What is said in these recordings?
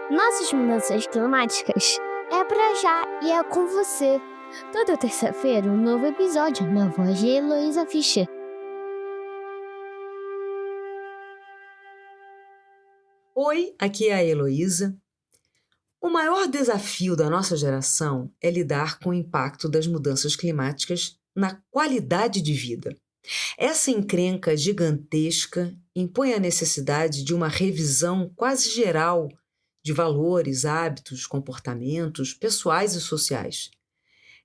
Nossas mudanças climáticas é pra já e é com você. Toda terça-feira, um novo episódio na voz de Heloísa Fischer. Oi, aqui é a Heloísa. O maior desafio da nossa geração é lidar com o impacto das mudanças climáticas na qualidade de vida. Essa encrenca gigantesca impõe a necessidade de uma revisão quase geral de valores, hábitos, comportamentos pessoais e sociais.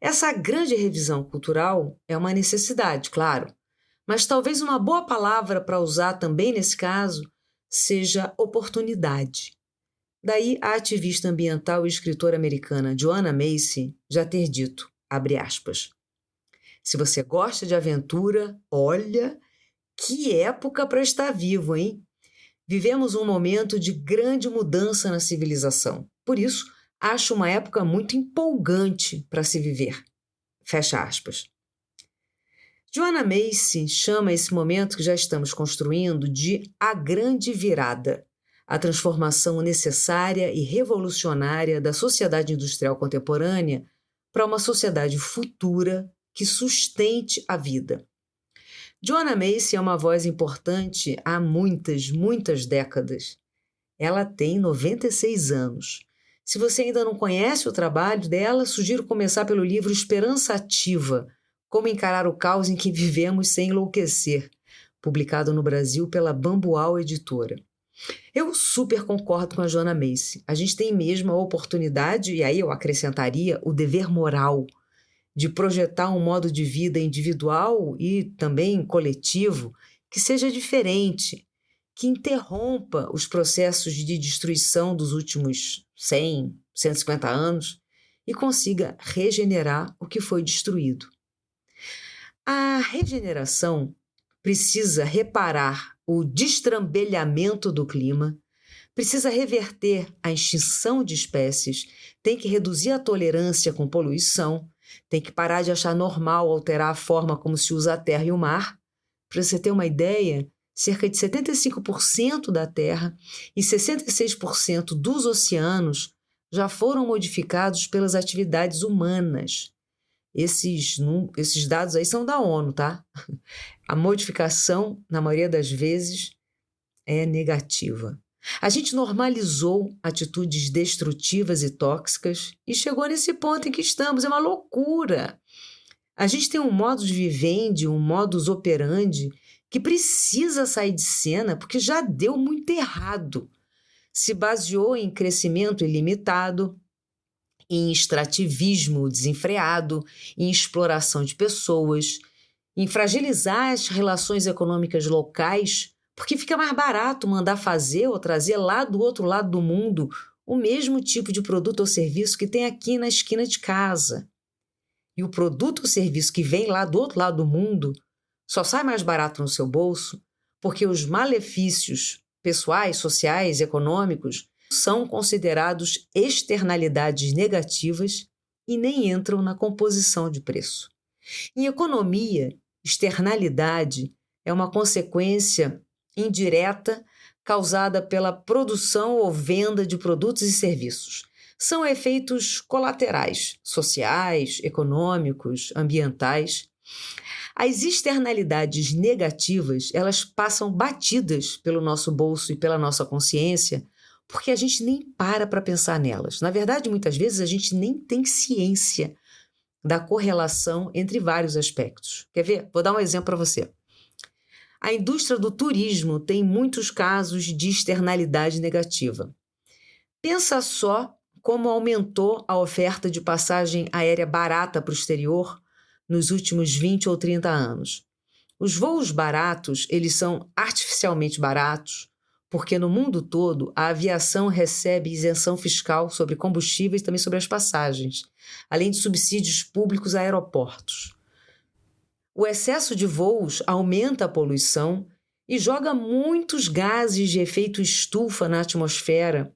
Essa grande revisão cultural é uma necessidade, claro, mas talvez uma boa palavra para usar também nesse caso seja oportunidade. Daí a ativista ambiental e escritora americana Joanna Macy já ter dito, abre aspas, se você gosta de aventura, olha, que época para estar vivo, hein? Vivemos um momento de grande mudança na civilização. Por isso, acho uma época muito empolgante para se viver. Fecha aspas. Joanna Macy chama esse momento que já estamos construindo de a grande virada, a transformação necessária e revolucionária da sociedade industrial contemporânea para uma sociedade futura que sustente a vida. Joanna Macy é uma voz importante há muitas décadas. Ela tem 96 anos. Se você ainda não conhece o trabalho dela, sugiro começar pelo livro Esperança Ativa, Como Encarar o Caos em que Vivemos Sem Enlouquecer, publicado no Brasil pela Bambual Editora. Eu super concordo com a Joanna Macy. A gente tem mesmo a oportunidade, e aí eu acrescentaria o dever moral, de projetar um modo de vida individual e também coletivo que seja diferente, que interrompa os processos de destruição dos últimos 100, 150 anos e consiga regenerar o que foi destruído. A regeneração precisa reparar o destrambelhamento do clima, precisa reverter a extinção de espécies, tem que reduzir a tolerância com poluição, tem que parar de achar normal alterar a forma como se usa a terra e o mar. Para você ter uma ideia, cerca de 75% da terra e 66% dos oceanos já foram modificados pelas atividades humanas. Esses dados aí são da ONU, tá? A modificação, na maioria das vezes, é negativa. A gente normalizou atitudes destrutivas e tóxicas e chegou nesse ponto em que estamos. É uma loucura. A gente tem um modus vivendi, um modus operandi que precisa sair de cena porque já deu muito errado. Se baseou em crescimento ilimitado, em extrativismo desenfreado, em exploração de pessoas, em fragilizar as relações econômicas locais, porque fica mais barato mandar fazer ou trazer lá do outro lado do mundo o mesmo tipo de produto ou serviço que tem aqui na esquina de casa. E o produto ou serviço que vem lá do outro lado do mundo só sai mais barato no seu bolso porque os malefícios pessoais, sociais, econômicos são considerados externalidades negativas e nem entram na composição de preço. Em economia, externalidade é uma consequência indireta causada pela produção ou venda de produtos e serviços. São efeitos colaterais, sociais, econômicos, ambientais. As externalidades negativas, elas passam batidas pelo nosso bolso e pela nossa consciência, porque a gente nem para pensar nelas. Na verdade, muitas vezes a gente nem tem ciência da correlação entre vários aspectos. Quer ver? Vou dar um exemplo para você. A indústria do turismo tem muitos casos de externalidade negativa. Pensa só como aumentou a oferta de passagem aérea barata para o exterior nos últimos 20 ou 30 anos. Os voos baratos, eles são artificialmente baratos, porque no mundo todo a aviação recebe isenção fiscal sobre combustíveis e também sobre as passagens, além de subsídios públicos a aeroportos. O excesso de voos aumenta a poluição e joga muitos gases de efeito estufa na atmosfera,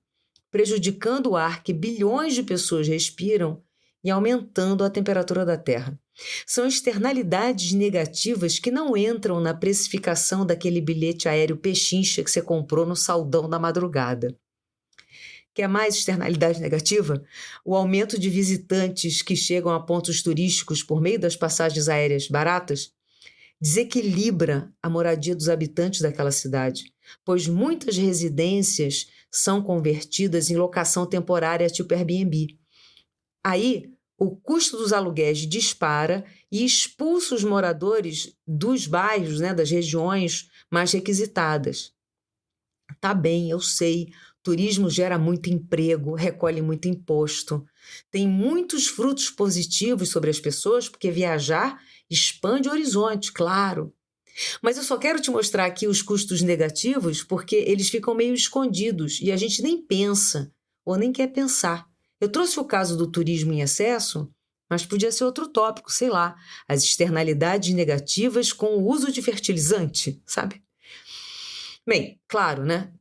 prejudicando o ar que bilhões de pessoas respiram e aumentando a temperatura da Terra. São externalidades negativas que não entram na precificação daquele bilhete aéreo pechincha que você comprou no saldão da madrugada. Quer mais externalidade negativa? O aumento de visitantes que chegam a pontos turísticos por meio das passagens aéreas baratas desequilibra a moradia dos habitantes daquela cidade, pois muitas residências são convertidas em locação temporária tipo Airbnb. Aí, o custo dos aluguéis dispara e expulsa os moradores dos bairros, né, das regiões mais requisitadas. Tá bem, eu sei, turismo gera muito emprego, recolhe muito imposto, tem muitos frutos positivos sobre as pessoas, porque viajar expande o horizonte, claro. Mas eu só quero te mostrar aqui os custos negativos porque eles ficam meio escondidos e a gente nem pensa ou nem quer pensar. Eu trouxe o caso do turismo em excesso, mas podia ser outro tópico, sei lá, as externalidades negativas com o uso de fertilizante, sabe? Bem, claro, né?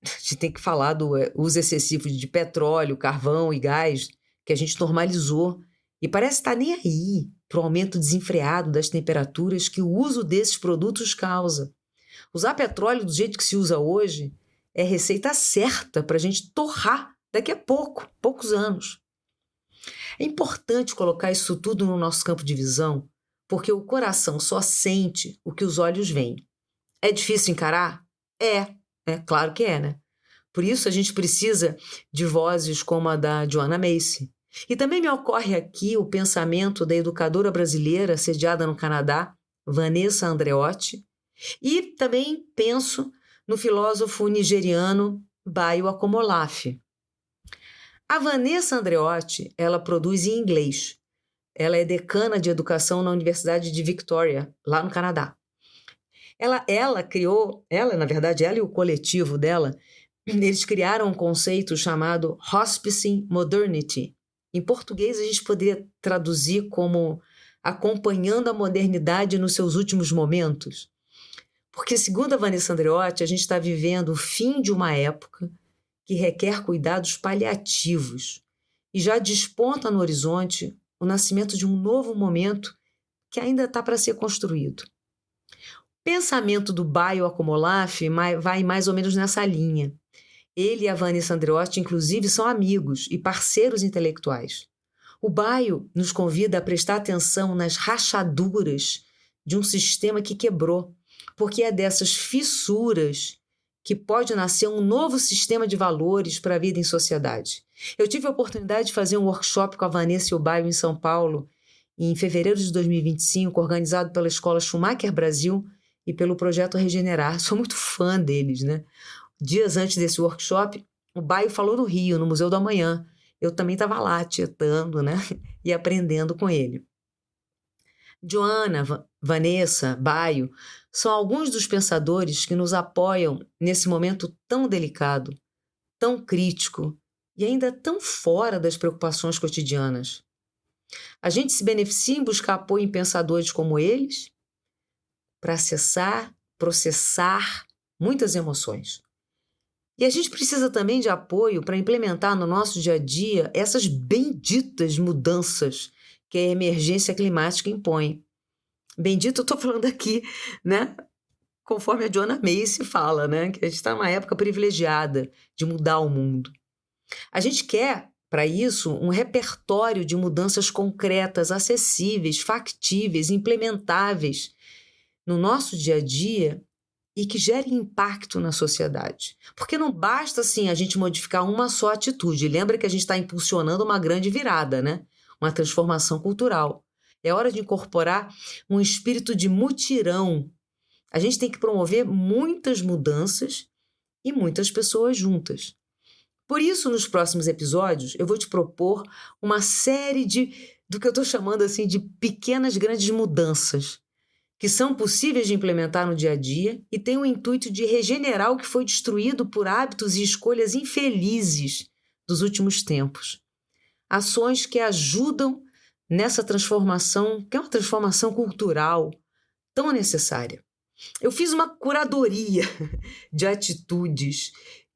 A gente tem que falar do uso excessivo de petróleo, carvão e gás, que a gente normalizou. E parece estar nem aí para o aumento desenfreado das temperaturas que o uso desses produtos causa. Usar petróleo do jeito que se usa hoje é receita certa para a gente torrar daqui a poucos anos. É importante colocar isso tudo no nosso campo de visão, porque o coração só sente o que os olhos veem. É difícil encarar? Claro que é, né? Por isso a gente precisa de vozes como a da Joanna Macy. E também me ocorre aqui o pensamento da educadora brasileira sediada no Canadá, Vanessa Andreotti, e também penso no filósofo nigeriano Bayo Akomolafe. A Vanessa Andreotti, ela produz em inglês. Ela é decana de educação na Universidade de Victoria, lá no Canadá. Ela criou, na verdade, ela e o coletivo dela, eles criaram um conceito chamado Hospicing Modernity. Em português, a gente poderia traduzir como acompanhando a modernidade nos seus últimos momentos. Porque, segundo a Vanessa Andreotti, a gente está vivendo o fim de uma época que requer cuidados paliativos e já desponta no horizonte o nascimento de um novo momento que ainda está para ser construído. O pensamento do Bayo Akomolafe vai mais ou menos nessa linha. Ele e a Vanessa Andreotti, inclusive, são amigos e parceiros intelectuais. O Bayo nos convida a prestar atenção nas rachaduras de um sistema que quebrou, porque é dessas fissuras que pode nascer um novo sistema de valores para a vida em sociedade. Eu tive a oportunidade de fazer um workshop com a Vanessa e o Bayo em São Paulo, em fevereiro de 2025, organizado pela Escola Schumacher Brasil e pelo Projeto Regenerar. Sou muito fã deles, né? Dias antes desse workshop, o Bayo falou no Rio, no Museu do Amanhã. Eu também estava lá, tietando, né? E aprendendo com ele. Joanna, Vanessa, Bayo são alguns dos pensadores que nos apoiam nesse momento tão delicado, tão crítico e ainda tão fora das preocupações cotidianas. A gente se beneficia em buscar apoio em pensadores como eles para acessar, processar muitas emoções. E a gente precisa também de apoio para implementar no nosso dia a dia essas benditas mudanças que a emergência climática impõe. Bendito, eu estou falando aqui, né? Conforme a Joanna Macy fala, né? Que a gente está numa época privilegiada de mudar o mundo. A gente quer, para isso, um repertório de mudanças concretas, acessíveis, factíveis, implementáveis no nosso dia a dia e que gerem impacto na sociedade. Porque não basta, assim, a gente modificar uma só atitude. Lembra que a gente está impulsionando uma grande virada, né? Uma transformação cultural. É hora de incorporar um espírito de mutirão. A gente tem que promover muitas mudanças e muitas pessoas juntas. Por isso, nos próximos episódios, eu vou te propor uma série do que eu estou chamando assim de pequenas grandes mudanças, que são possíveis de implementar no dia a dia e têm o intuito de regenerar o que foi destruído por hábitos e escolhas infelizes dos últimos tempos. Ações que ajudam nessa transformação, que é uma transformação cultural tão necessária. Eu fiz uma curadoria de atitudes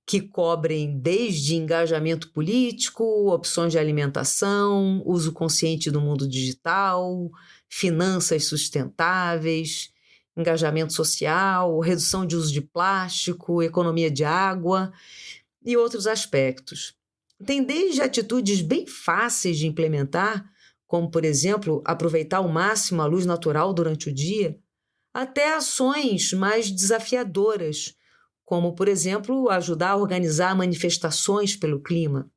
que cobrem desde engajamento político, opções de alimentação, uso consciente do mundo digital, finanças sustentáveis, engajamento social, redução de uso de plástico, economia de água. e outros aspectos. Tem desde atitudes bem fáceis de implementar, como, por exemplo, aproveitar ao máximo a luz natural durante o dia, até ações mais desafiadoras, como, por exemplo, ajudar a organizar manifestações pelo clima.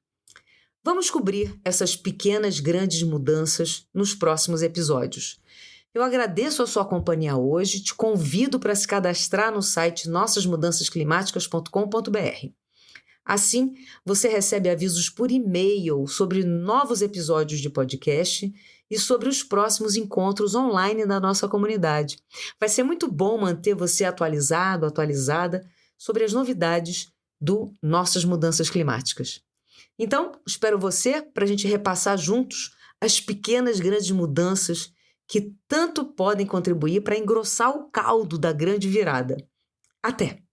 Vamos cobrir essas pequenas, grandes mudanças nos próximos episódios. Eu agradeço a sua companhia hoje, te convido para se cadastrar no site nossasmudançasclimáticas.com.br. Assim, você recebe avisos por e-mail sobre novos episódios de podcast e sobre os próximos encontros online da nossa comunidade. Vai ser muito bom manter você atualizado, atualizada sobre as novidades do Nossas Mudanças Climáticas. Então, espero você para a gente repassar juntos as pequenas, grandes mudanças que tanto podem contribuir para engrossar o caldo da grande virada. Até!